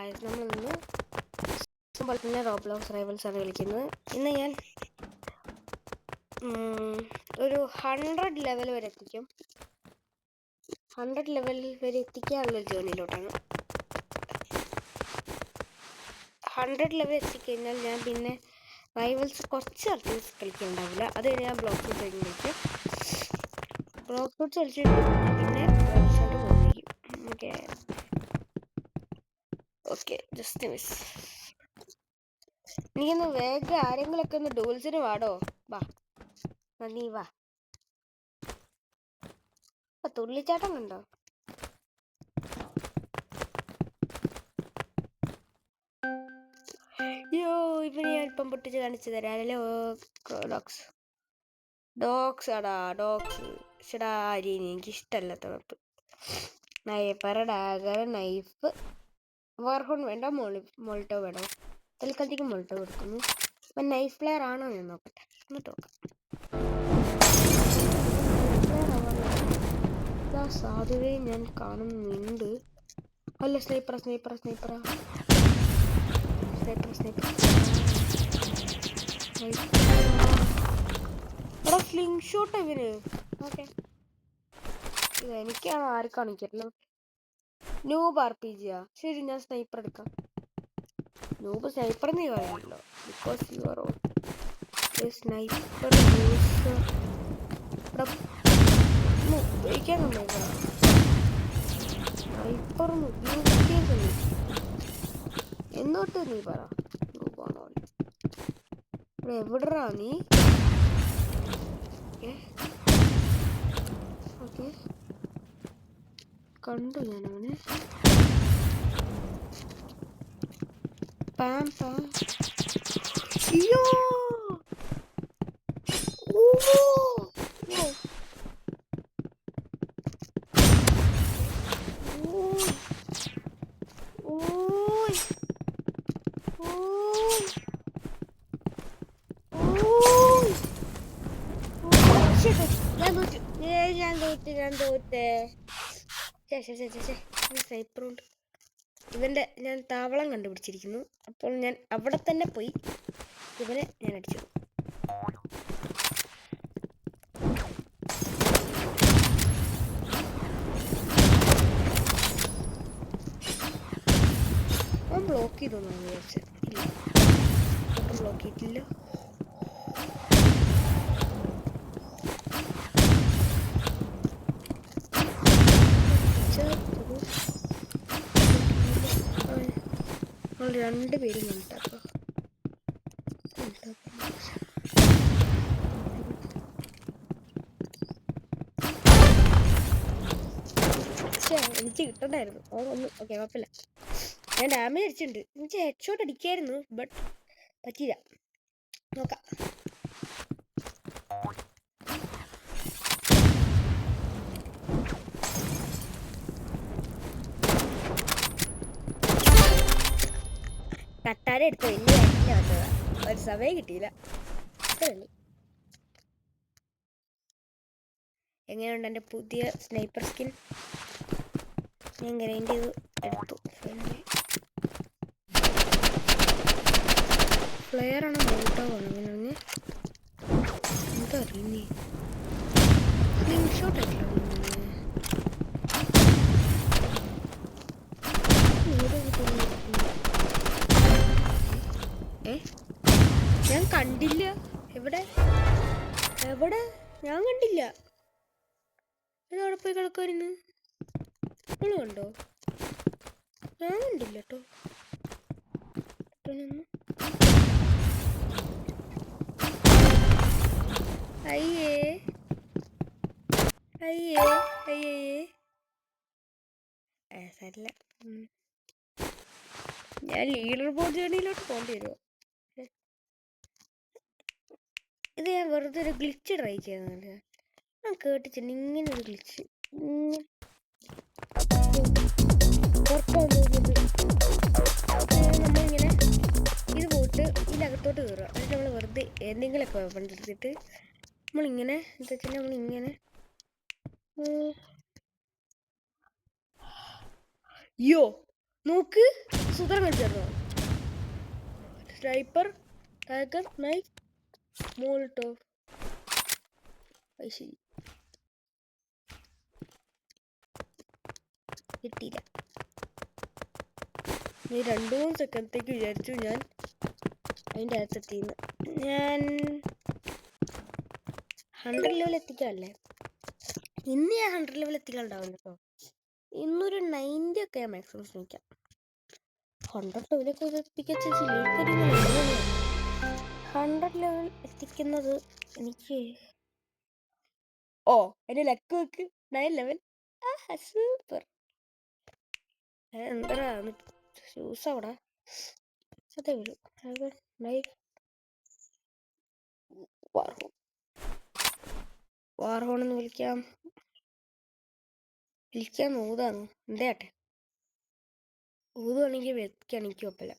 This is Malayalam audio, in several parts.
ഗായ്സ്, നമ്മളിന്ന് പിന്നെ റോബ്ലോക്സ് റൈവൽസ് ആണ് കളിക്കുന്നത്. ഇന്ന് ഞാൻ ഒരു 100 ലെവൽ വരെ എത്തിക്കും. 100 ലെവൽ വരെ എത്തിക്കാനുള്ള ജേർണിയിലോട്ടാണ്. 100 ലെവൽ എത്തിക്കഴിഞ്ഞാൽ ഞാൻ പിന്നെ റൈവൽസ് കുറച്ച് ആർട്ടിസ്റ്റ് കളിക്കുന്നുണ്ടാവില്ല. അത് കഴിഞ്ഞ് ഞാൻ ബ്ലോക്ക് ഔട്ട് കളിക്കും. ബ്ലോക്ക് ഔട്ട് കളിച്ചിട്ട് പിന്നെ റൈവൽസോട്ട് പോകുന്നേക്കും. Okay just miss. നീന്ന് വേഗം ആരെങ്കിലൊക്കെ ഒന്ന് ഡൂൾസിന് വാടോ. വാ നീ വാ. തുള്ളിച്ചാട്ടം കണ്ടോ? യോ ഇവന് ഞാൻ ഇപ്പം പൊട്ടിച്ച് കാണിച്ചു തരാം. അല്ലേ ഡോഗ്സ് ആടാ ഡോഗ്സ്. ചേടാ അരി എനിക്കിഷ്ടമല്ലാത്ത വെപ്പ്. നൈപ്പറ ഡാഗർ നൈഫ് വാർഹോൺ വേണ്ട. മോൾട്ടോ വേണോ? തൽക്കാലത്തേക്ക് മോൾട്ടോ കൊടുക്കുന്നു. അപ്പം നൈഫ് പ്ലെയർ ആണോ ഞാൻ നോക്കട്ടെ. എന്നിട്ട് നോക്കാം. സാധ്യതയും ഞാൻ കാണുന്നുണ്ട്. അല്ല സ്നൈപ്പറ. എടാ ഫ്ലിങ് ഷോട്ട് ഇവന്. ഓക്കെ ഇതെനിക്കാണ് ആർക്കാണ് എനിക്കറിയില്ല. നൂബ് RPG യാ. ശരി ഞാൻ സ്നൈപ്പർ എടുക്കാം. നൂബ് സ്നൈപ്പർ നീ പറയില്ലോ. Because you are all sniper user. ഉപയോഗിക്കാൻ സമ്മതിക്കണം. സ്നൈപ്പർ ഉപയോഗിക്കാൻ സമ്മതിക്കും. എന്നോട്ട് നീ പറ. നൂബാണോ എവിടാ നീ? ഓക്കെ കണ്ടു ഞാനവനെ. പാം അയ്യോ ഞാൻ തോറ്റേ. സ്നൈപ്പറുണ്ട്. ഇവന്റെ ഞാൻ താവളം കണ്ടുപിടിച്ചിരിക്കുന്നു. അപ്പോൾ ഞാൻ അവിടെ തന്നെ പോയി ഇവനെ ഞാൻ അടിച്ചു. അവൻ ബ്ലോക്ക് ചെയ്തോന്നാണ് വിചാരിച്ചത്. ഇല്ല ബ്ലോക്ക് ചെയ്തില്ല. രണ്ടുപേരും കണ്ടപ്പോ എനിക്ക് കിട്ടണ്ടായിരുന്നു. ഒന്നും ഓക്കെ കുഴപ്പമില്ല. ഞാൻ ഡാമേജ് അടിച്ചിട്ടുണ്ട്. എനിക്ക് ഹെഡ് ഷോട്ട് അടിക്കായിരുന്നു, ബട്ട് പറ്റിയില്ല. നോക്കാം. കട്ടാര എടുത്ത് വലിയ കാര്യമില്ല. ഒരു സമയം കിട്ടിയില്ല. എങ്ങനെയുണ്ട് എൻ്റെ പുതിയ സ്നൈപ്പർ സ്കിൻ? ഞാൻ ഗ്രൈൻഡ് ചെയ്ത് എടുത്തു. ഫ്ലെയർ ആണോ മോൾട്ടോ ആണോ? അങ്ങനെ എന്താ അറിയുന്നേ? സ്ലിംഗ് ഷോട്ട് ആയിട്ടില്ല. ഞാൻ കണ്ടില്ല. എവിടെ ഞാൻ കണ്ടില്ല. അവിടെ പോയി കിടക്കുമായിരുന്നു. നിങ്ങൾ കണ്ടോ? ഞാൻ കണ്ടില്ല കേട്ടോ. അയ്യേ സാരില്ല. ഞാൻ ലീഡർ ബോർഡ് ജേർണിയിലോട്ട് പോകേണ്ടി വരുമോ? ഇത് ഞാൻ വെറുതെ ഒരു ഗ്ലിച്ച് ട്രൈ ചെയ്യുന്നുണ്ട്. ഞാൻ കേട്ടിട്ടുണ്ട് ഇങ്ങനെ ഒരു ഗ്ലിച്ച്. നമ്മളിങ്ങനെ ഇത് പോയിട്ട് ഇതിനകത്തോട്ട് കയറുക. എന്നിട്ട് നമ്മൾ വെറുതെ എന്തെങ്കിലുമൊക്കെ പണ്ടെടുത്തിട്ട് നമ്മളിങ്ങനെ എന്താ വെച്ചാൽ നമ്മളിങ്ങനെ യോ നോക്ക് സൂത്രം കളിച്ചായിരുന്നോ? Sniper, tiger, knife, molotov. ശരി, കിട്ടിയില്ല. നീ 2-3 സെക്കൻഡത്തേക്ക് വിചാരിച്ചു ഞാൻ അതിൻ്റെ അകത്തെത്തിന്ന്. ഞാൻ 100 ലെവൽ എത്തിക്കാല്ലേ. ഇന്ന് ഞാൻ 100 ലെവൽ എത്തിക്കാനുണ്ടാവും കേട്ടോ. ഇന്നൊരു 90 ഒക്കെ ഞാൻ മാക്സിമം ശ്രമിക്കാം. 100 ലെവലൊക്കെ എത്തിക്കാൻ 100 ലെവൽ എത്തിക്കുന്നത് എനിക്ക് എൻ്റെ ലക്ക് വെക്ക് 9 ലെവൽ. സൂപ്പർ. എന്താ ഷൂസ് അവിടെ അതേ വരൂ. വാർഹോണെന്ന് വിളിക്കാൻ ഊതാന്നു. എന്താട്ടെ ഊതുവാണെങ്കിൽ വെക്കാൻ എനിക്ക് കുഴപ്പമില്ല.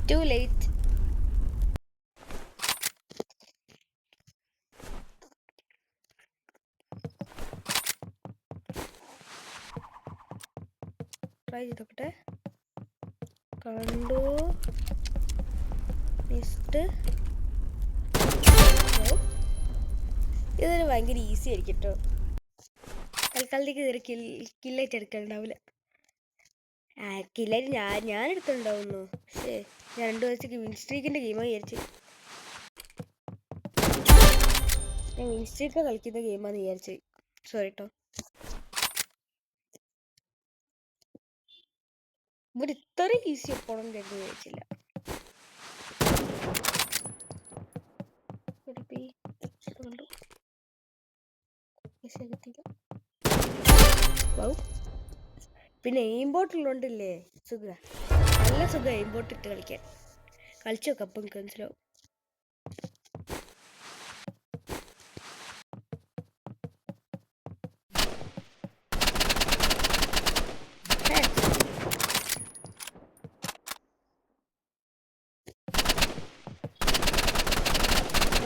Too late. ട്രൈ ചെയ്തോട്ടെ. കണ്ടു നെക്സ്റ്റ്. ഇതൊരു ഭയങ്കര ഈസി ആയിരിക്കും കേട്ടോ. തൽക്കാലത്തേക്ക് ഇതൊരു കില്ലായിട്ട് എടുക്കലുണ്ടാവില്ല. കില്ലായിട്ട് ഞാൻ എടുത്തിട്ടുണ്ടാവുന്നു. പക്ഷേ ഞാൻ 2 ദിവസത്തേക്ക് വിൻസ്ട്രീക്കിൻ്റെ ഗെയിമായി വിചാരിച്ചു. ഞാൻ വിൻസ്ട്രീക്ക് കളിക്കുന്ന ഗെയിമാന്ന് വിചാരിച്ചു. സോറി കേട്ടോ. ഇവിടെ ഇത്ര ഈസി ഒപ്പോണം എന്ന് വിചാരിച്ചില്ല. പിന്നെ എയിംബോട്ടുള്ളതുകൊണ്ടില്ലേ സുഖ, നല്ല സുഖം എയിംബോട്ട് ഇട്ട് കളിക്കാൻ. കളിച്ചു നോക്കാം, അപ്പം എനിക്ക് മനസ്സിലാവും.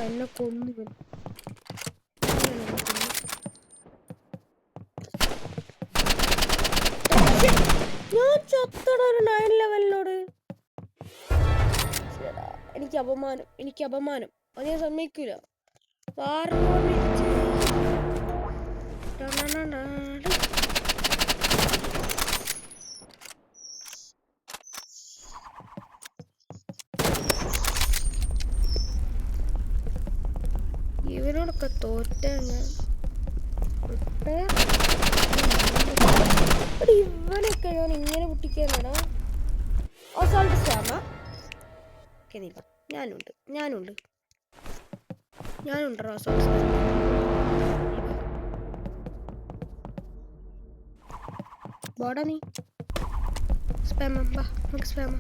എന്നെ കൊന്നു. ഞാൻ ചത്തട ഒരു 9 ലെവലിനോട്. എനിക്ക് അപമാനം അത് ഞാൻ സമ്മതിക്കൂല. ഇവനോടൊക്കെ തോറ്റ ഇവനൊക്കെ ഞാൻ ഇങ്ങനെ പൊട്ടിക്കാനാടാ. Assault Starmer. ഞാനുണ്ട് അസാൾട്ട് സ്റ്റാമ. ബോടാ നീ സ്പാമ. ബാ നമുക്ക് സ്പാമ.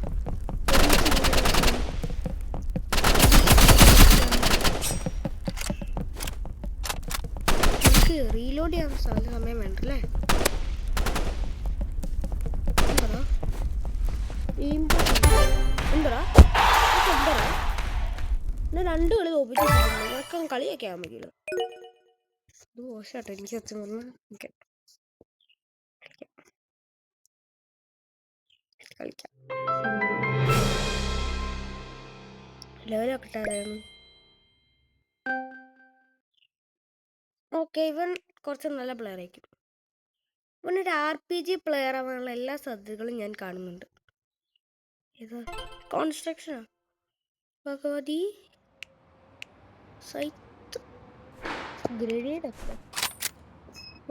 റീലോഡ് ചെയ്യാൻ സമയം വേണ്ടല്ലേ. എന്താ 2 കളി തോപ്പിച്ചു കളിയൊക്കെ ആവാൻ മതിയല്ലോ. ഇത് മോശമാട്ടോ എനിക്ക് സത്യം പറഞ്ഞാൽ. കളിക്കാം ലെവലൊക്കെ ഇട്ടായിരുന്നു. ഓക്കെ, ഇവൻ കുറച്ച് നല്ല പ്ലെയർ ആയിരിക്കും. ഇവനൊരു RPG പ്ലെയർ ആവാനുള്ള എല്ലാ സാധ്യതകളും ഞാൻ കാണുന്നുണ്ട്. ഇത് കോൺസ്ട്രക്ഷനാ. ഭഗവതി സൈത്ത് ഗ്രനേഡ് ഒക്കെ.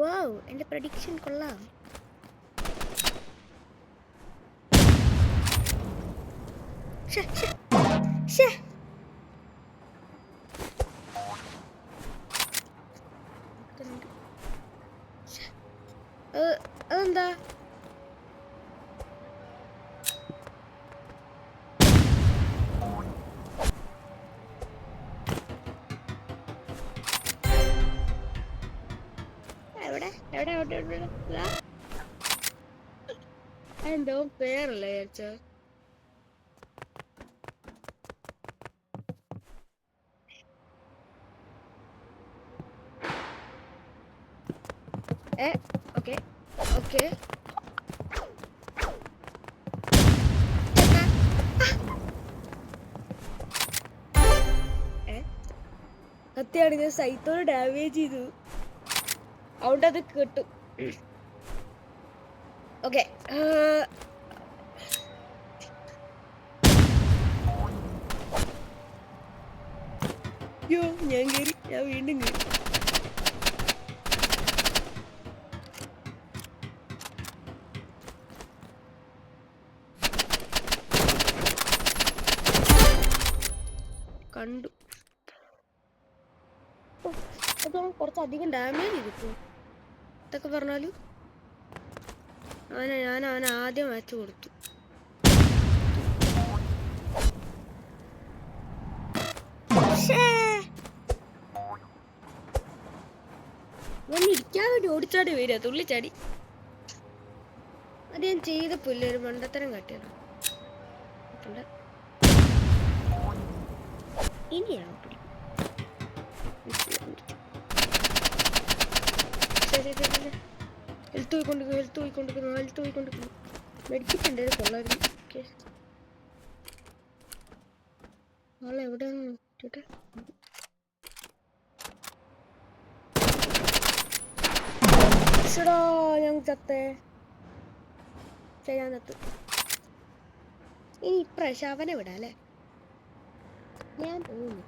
വാവ്, എൻ്റെ പ്രഡിക്ഷൻ കൊള്ളാം. അതെന്താ എന്തോ പേരല്ലേ വിചാരിച്ച. അവസ്ഥയാണ്. ഞാൻ സൈത്തോട് ഡാമേജ് ചെയ്തു, അതുകൊണ്ട് അത് കിട്ടും. ഓക്കെ, അയ്യോ ഞാൻ കയറി, ഞാൻ വീണ്ടും കയറി. കണ്ടു, അത് കുറച്ചധികം ഡാമേജ് ചെയ്തിട്ടു. ഇതൊക്കെ പറഞ്ഞാലും ഞാൻ ആദ്യം വെച്ച് കൊടുത്തു. ഇരിക്കാൻ വേണ്ടി ഓടിച്ചാടി വരിക, തുള്ളിച്ചാടി. അത് ഞാൻ ചെയ്തപ്പോലെ ഒരു മണ്ടത്തരം കാട്ടിയാണ്. ഇനിയാണ് ഹെൽത്ത് പോയിക്കൊണ്ടിരിക്കുന്നു. മെഡിക്കറ്റ് കൊള്ളായിരുന്നു. ഓക്കെ, ആളെ എവിടെയാണ് നോക്കിട്ടെ. ഞാൻ ചത്തേ, ഞാൻ ചത്ത്. ഇനി ഇപ്രാവശ്യം അവനെ വിടാല്ലേ, ഞാൻ പോകുന്നു.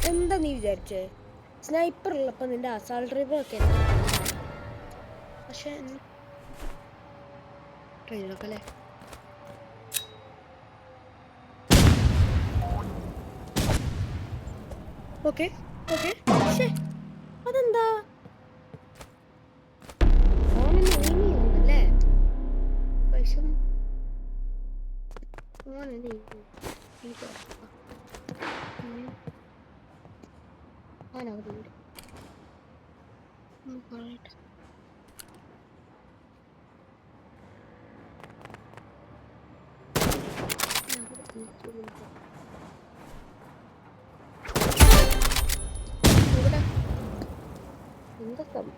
എന്താ നീ വിചാരിച്ചേ? സ്നൈപ്പർ ഉള്ളപ്പോ നിന്റെ അസാൾട്ട് റൈഫിൾ ഒക്കെ പക്ഷെ ട്രെയിനൊക്കെ ഓക്കെ ഓക്കെ. അതെന്താ ഓണല്ലേ പൈസ ഓണല്ലേ ഓനവിടെ പറയട്ടെ.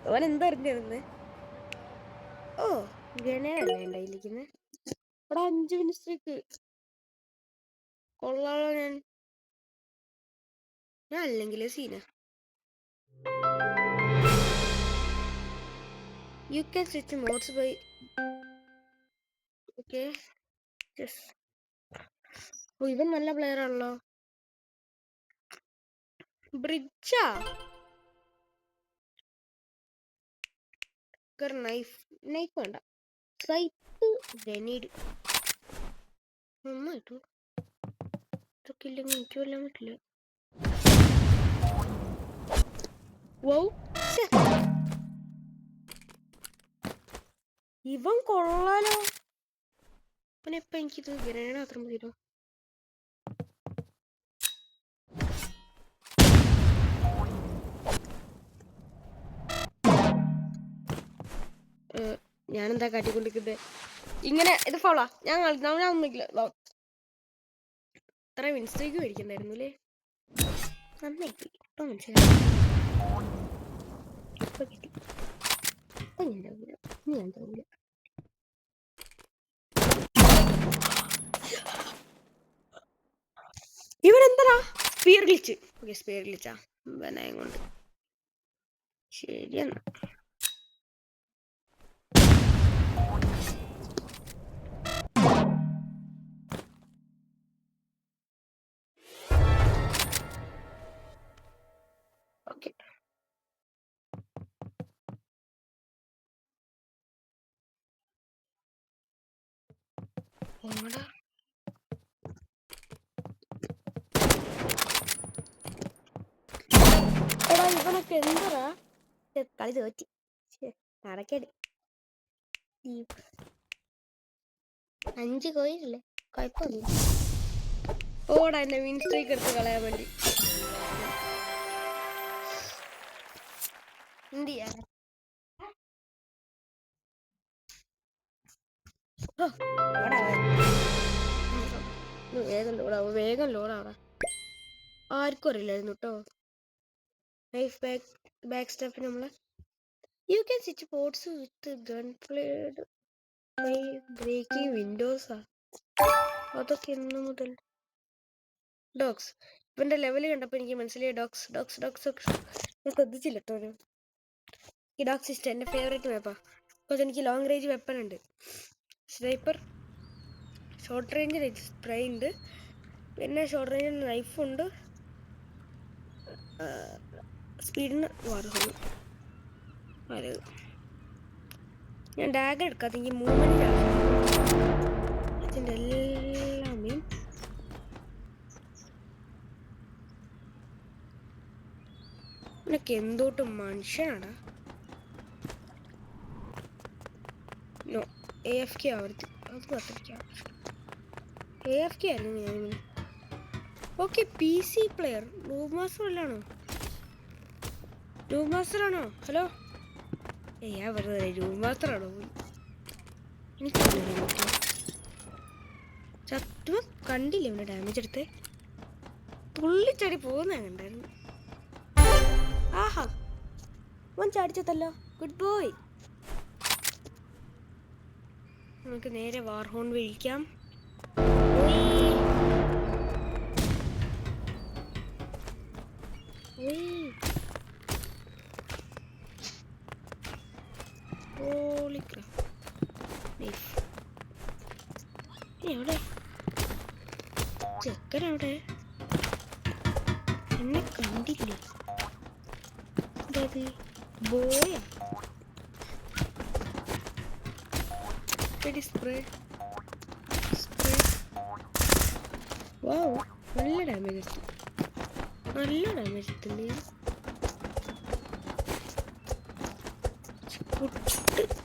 അവൻ എന്താ അറിഞ്ഞിരുന്നേ? ഓ ഗണേല്ലേ ഉണ്ടായിരിക്കുന്നത്. ഇവിടെ 5 മിനിറ്റ് കൊള്ളാലോ. ഞാൻ അല്ലെങ്കിൽ Seena. You can switch modes by okay. Yes. ഓ ഇവൻ നല്ല പ്ലെയർ ആണല്ലോ. ബ്രിഡ്ജാ നൈഫ് വേണ്ട. സൈറ്റ് ഗ്രനേഡ് നന്നായിട്ടു. ഇതൊക്കെ ഇല്ലെങ്കിൽ എനിക്ക് കൊല്ലാൻ പറ്റില്ല. ഇവൻ കൊള്ളാലോ. ഇവനെപ്പ എനിക്കിത് ഗ്രനേഡ് മാത്രം മതിയോ? ഞാനെന്താ കാട്ടിക്കൊണ്ടിരിക്കുന്നത്? ഇങ്ങനെ ഇത് ഫോളോ ഞാൻ ഒന്നുമില്ല. ഇത്ര വിൻസ്റ്റേക്ക് മേടിക്കണ്ടായിരുന്നു അല്ലേ? നന്നായി ഇപ്പൊ മനസ്സിലായി. ഇപ്പൊ കിട്ടി. ഇപ്പൊ ഞാൻ തോന്നില്ല. ഇവനെന്താ സ്പീർ ഗ്ലിച്ച്? ഓക്കെ സ്പീർ ഗ്ലിച്ചാ വനായം കൊണ്ട്. ശരിയെന്നാ ഓക്കെ. ഇവനൊക്കെ എന്താ കളി തോറ്റി നടക്കട്. 5 കോയില്ലേ കുഴപ്പമൊന്നും. ഓടാ എന്നെ വിൻസ്ട്രീക്ക് എടുത്ത് കളയാൻ വേണ്ടി. എന്ത് ചെയ്യാ? വേഗം ലോഡാവടാ. ആർക്കും അറിയില്ലായിരുന്നു കേട്ടോ. നൈഫ് ബാക്ക് സ്റ്റെപ്പ് നമ്മള് you can switch ports with gun played by breaking വിൻഡോസാ. അതൊക്കെ എന്ന് മുതൽ? ഡോഗ്സ്. ഇവന്റെ ലെവല് കണ്ടപ്പോൾ എനിക്ക് മനസ്സിലായി ഡോഗ്സ് ഡോഗ്സ് ഡോഗ്സ് ഡോഗ്സ്. ഞാൻ ശ്രദ്ധിച്ചില്ല കേട്ടോ. ഈ ഡോഗ്സ് ഇഷ്ടം എൻ്റെ ഫേവറേറ്റ് മാപ്പാ. ബിക്കോസ് എനിക്ക് ലോങ് റേഞ്ച് വെപ്പൺ ഉണ്ട്. സ്നൈപ്പർ, ഷോർട്ട് റേഞ്ച് സ്പ്രേ ഉണ്ട്, പിന്നെ ഷോർട്ട് റേഞ്ചിൽ നൈഫുണ്ട്, സ്പീഡിന് വാർഹോൺ. അത് ഞാൻ ഡാഗർ എടുക്കാത്ത എനിക്ക് മൂവ്മെൻറ്റ് അതിൻ്റെ എല്ലാം മീൻ നിനക്ക് എന്തോട്ട് മനുഷ്യനാടാ. നോ AFK ആവരുത്. അത് പറ്റിരിക്കാം. AFK ആയിരുന്നു ഞാൻ. Okay PC player. ലൂബ് മാസ്റ്റർ അല്ലാണോ? ലൂബ് മാസ്റ്റർ ആണോ? ഹലോ ഞാൻ വെറുതെ ലൂബ് മാസ്റ്റർ ആണോ? എനിക്ക് ചത്തുവ കണ്ടില്ല. ഇവിടെ ഡാമേജ് എടുത്ത് തുള്ളിച്ചാടി പോകുന്ന കണ്ടായിരുന്നു. ആഹാ അവൻ ചാടിച്ചതല്ലോ. Good boy. നമുക്ക് നേരെ വാർഹോൺ വിളിക്കാം. എവിടെ ചെക്കനവിടെ? എന്നെ കണ്ടില്ലേ? ബോയാ സ്പ്രേ സ്പ്രേ. വാവ് നല്ല ഡാമേജ് എടുത്തു. നല്ല ഡാമേജ് എടുത്തില്ലേ?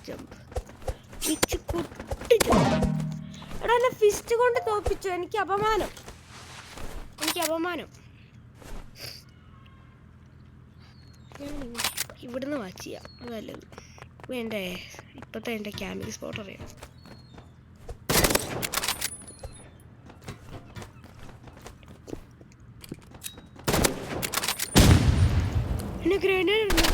ജമ്പ് എടാ എന്നെ ഫിസ്റ്റ് കൊണ്ട് തോപ്പിച്ചു. എനിക്ക് അപമാനം. ഞാൻ ഇവിടുന്ന് വാച്ച് ചെയ്യാം. അതല്ലത് വേണ്ടേ? ഇപ്പോഴത്തെ എൻ്റെ ക്യാമ്പിംഗ് സ്പോട്ട് അറിയാം. എന്നെ ഗ്രനേഡ് ഇടുന്നു.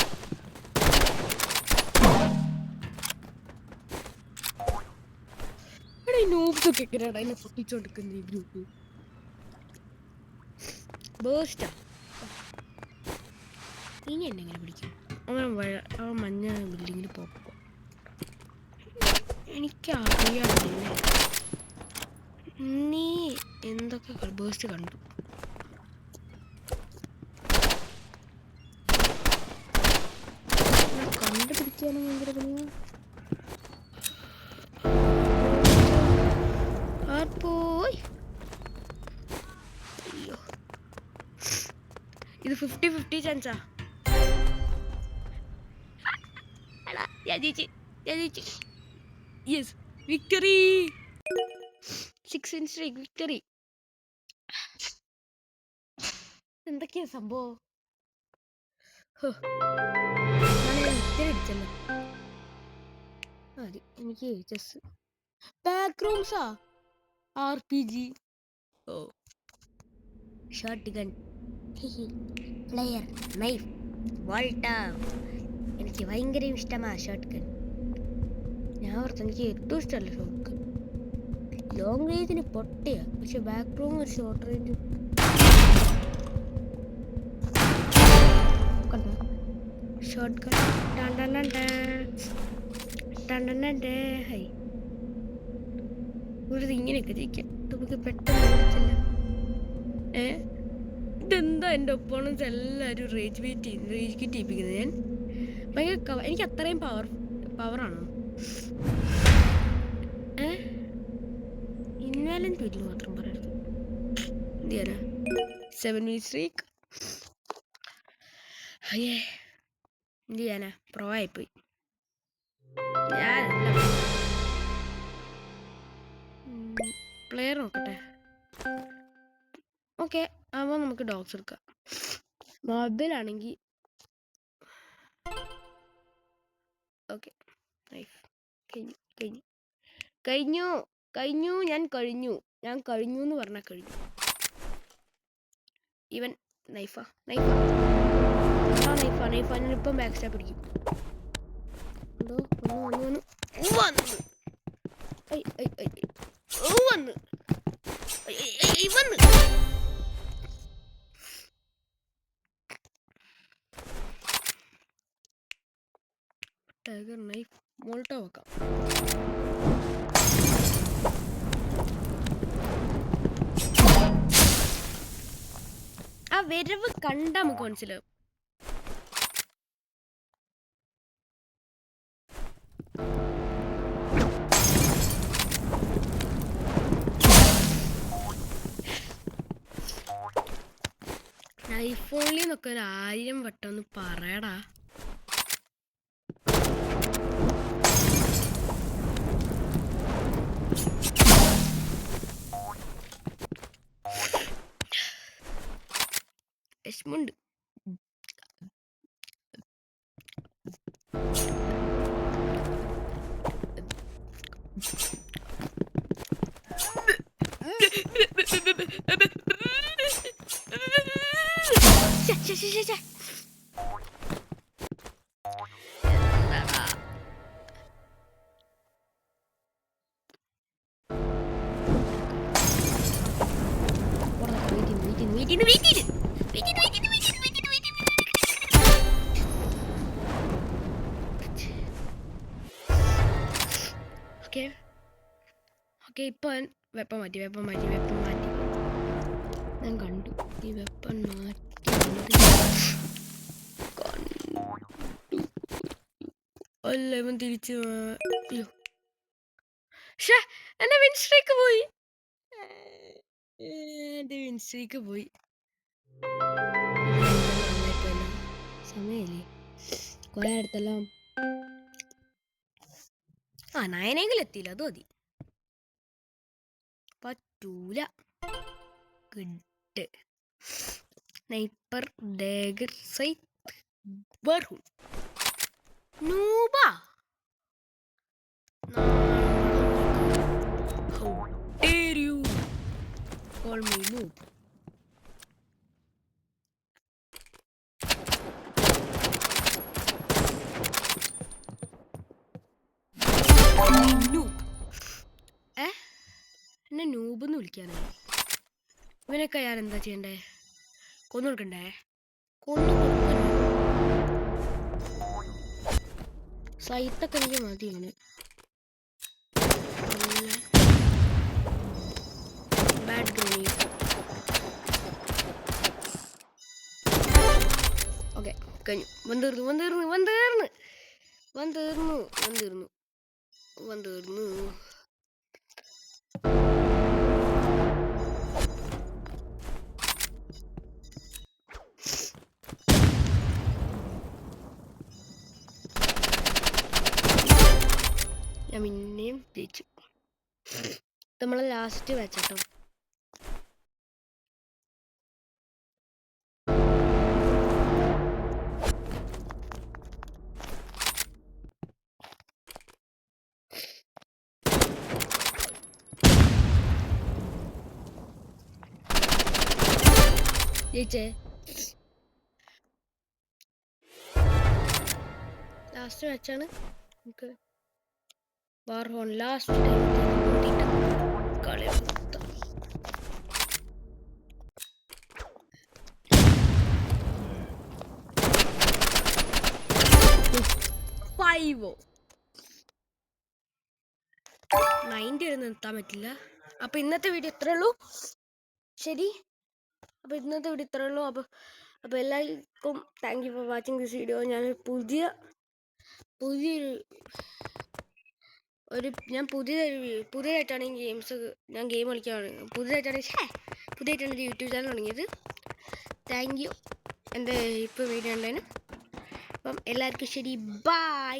എടാ ഈ നോബ്സൊക്കെ എങ്ങനെയാടാ എന്നെ പൊട്ടിച്ചോണ്ടിരിക്കുന്ന ഈ ഗ്രൂപ്പ്? ബേസ്റ്റാ. ഇനി എന്നെ എങ്ങനെ പിടിക്കും? അവൻ മഞ്ഞ ബിൽഡിങ്ങിൽ പോകും. എനിക്കറിയാം നീ എന്തൊക്കെ ബേസ്റ്റ് കണ്ടു. കണ്ടുപിടിക്കാനും ഭയങ്കര പണിയാ. അയ്യോ ഇത് 50-50 ചാൻസാ. Yes victory. 6 win streak victory. എന്തൊക്കെയാ സംഭവം? അടിച്ചല്ലോ. മതി എനിക്ക് ചെസ്. ബാക്ക് റൂംസാ. RPG. ഓ ഷോട്ട് ഗൺ, പ്ലെയർ, നൈഫ്, വോൾട്ടർ. എനിക്ക് ഭയങ്കര ഇഷ്ടമാണ് ഷോട്ട് ഗൺ. ഞാൻ ഓർത്ത് എനിക്ക് ഏറ്റവും ഇഷ്ടമല്ല ഷോട്ട് ഗൺ. ലോങ് റേഞ്ചിന് പൊട്ടയാ. പക്ഷെ ബാക്ക് റൂം ഒരു ഷോർട്ട് റേഞ്ച് കണ്ടോ? ഷോട്ട് ഗൺ ഹൈ ഒരു ഇങ്ങനെയൊക്കെ ജയിക്കാം. നമുക്ക് പെട്ടെന്ന് വിളിച്ചില്ല. ഇതെന്താ എൻ്റെ ഒപ്പോണൻസ് എല്ലാവരും റേജ് കിട്ടിയിപ്പിക്കുന്നത്? ഞാൻ ഭയങ്കര എനിക്ക് അത്രയും പവറാണോ? ഇൻവാലന്റ് വീട്ടിൽ മാത്രം പറയരുത്. എന്ത് ചെയ്യാനാ? 7 win streak. അയ്യേ എന്ത് ചെയ്യാനാ? പ്രോ ആയിപ്പോയി. ഞാനല്ല പ്ലെയർ നോക്കട്ടെ. ഓക്കെ അപ്പോൾ നമുക്ക് ഡോഗ്സ് എടുക്കാം. മൊബൈലാണെങ്കിൽ ഓക്കെ നൈഫ്. ഞാൻ കഴിഞ്ഞു എന്ന് പറഞ്ഞാൽ കഴിഞ്ഞു. ഈവൻ നൈഫാ ഞാനിപ്പം ബാക്ക് സ്റ്റാപ്പ് പിടിക്കും. വന്നു വന്ന് ടൈഗർ നൈഫ് മോൾട്ടോ വെക്കാം. ആ വരവ് കണ്ട നമുക്ക് മനസ്സിലാവും. ഐഫോണിൽ നിന്നൊക്കെ 1000 വട്ടം ഒന്ന് പറയടാ. വിഷമുണ്ട്. ഓക്കെ ഇപ്പൊ വെപ്പൺ മാറ്റി ഞാൻ കണ്ടു. ഈ വെപ്പൺ മാറ്റി അല്ല ഇവൻ തിരിച്ചു. അയ്യോ എന്റെ വിൻസ്ട്രീക്ക് പോയി. സമയല്ലേ കൊറേ അടുത്തെല്ലാം. ആ 9 എത്തിയില്ല, അത് മതി. പറ്റൂല. ഗുഡ്. സ്നൈപ്പർ ഡാഗർ സൈറ്റ് വർഹൂൺ നൂബ. How dare you call me noob? എന്നെ നൂബ് എന്ന് വിളിക്കാനായി. ഇവനൊക്കെ ഞാൻ എന്താ ചെയ്യണ്ടേ? കൊന്നു കൊടുക്കണ്ടേ? സൈത്തൊക്കെ എനിക്ക് മതി. ഇവന് ബാഡ് ഗ്രനേഡ്. ഓക്കെ കഴിഞ്ഞു. വന്തീർന്നു. ഞാൻ പിന്നെയും ജയിച്ചു. നമ്മളെ ലാസ്റ്റ് വെച്ചോ. ജയിച്ചേ. ലാസ്റ്റ് വെച്ചാണ് നമുക്ക് വാർഹോൺ ലാസ്റ്റ് കളി. ഫൈവോ 90 വരെ നിർത്താൻ പറ്റില്ല. അപ്പൊ ഇന്നത്തെ വീഡിയോ ഇത്രേ ഉള്ളൂ. ശരി, അപ്പൊ ഇന്നത്തെ വീഡിയോ ഇത്രേ ഉള്ളൂ. അപ്പൊ എല്ലാവർക്കും thank you for watching this video. ഞാൻ പുതിയതായിട്ടാണ് ഞാൻ ഗെയിം കളിക്കുകയാണ്. പുതിയതായിട്ടാണ് ഒരു യൂട്യൂബ് ചാനൽ തുടങ്ങിയത്. താങ്ക് യു എൻ്റെ ഇപ്പോൾ വീഡിയോ ഉണ്ടതിന്. അപ്പം എല്ലാവർക്കും ശരി, ബൈ.